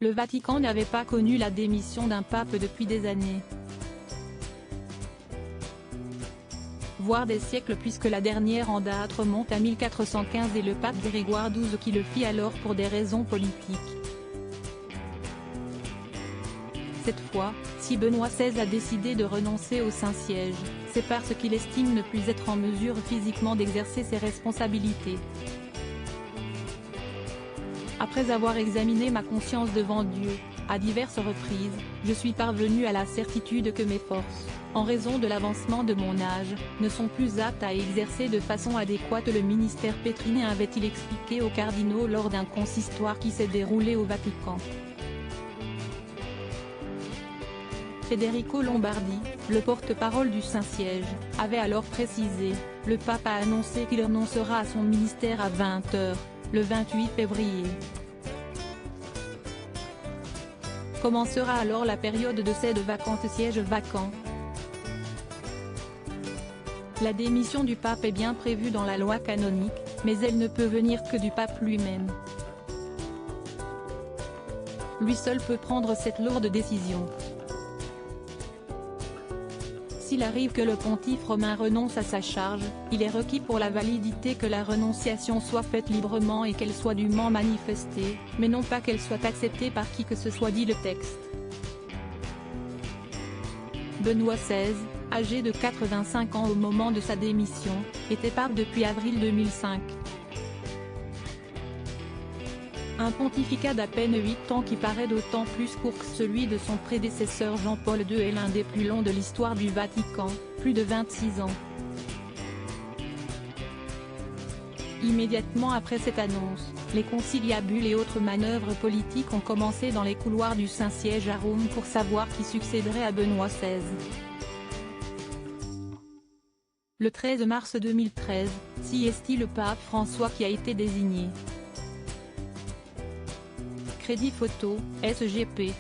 Le Vatican n'avait pas connu la démission d'un pape depuis des années, voire des siècles, puisque la dernière en date remonte à 1415 et le pape Grégoire XII qui le fit alors pour des raisons politiques. Cette fois, si Benoît XVI a décidé de renoncer au Saint-Siège, c'est parce qu'il estime ne plus être en mesure physiquement d'exercer ses responsabilités. Après avoir examiné ma conscience devant Dieu, à diverses reprises, je suis parvenu à la certitude que mes forces, en raison de l'avancement de mon âge, ne sont plus aptes à exercer de façon adéquate le ministère pétrinien, avait-il expliqué aux cardinaux lors d'un consistoire qui s'est déroulé au Vatican. Federico Lombardi, le porte-parole du Saint-Siège, avait alors précisé: le pape a annoncé qu'il renoncera à son ministère à 20h, le 28 février. Commencera alors la période de cède vacante, siège vacant. La démission du pape est bien prévue dans la loi canonique, mais elle ne peut venir que du pape lui-même. Lui seul peut prendre cette lourde décision. S'il arrive que le pontife romain renonce à sa charge, il est requis pour la validité que la renonciation soit faite librement et qu'elle soit dûment manifestée, mais non pas qu'elle soit acceptée par qui que ce soit, dit le texte. Benoît XVI, âgé de 85 ans au moment de sa démission, était pape depuis avril 2005. Un pontificat d'à peine 8 ans qui paraît d'autant plus court que celui de son prédécesseur Jean-Paul II est l'un des plus longs de l'histoire du Vatican, plus de 26 ans. Immédiatement après cette annonce, les conciliabules et autres manœuvres politiques ont commencé dans les couloirs du Saint-Siège à Rome pour savoir qui succéderait à Benoît XVI. Le 13 mars 2013, c'est le pape François qui a été désigné. Crédit photo, SGP.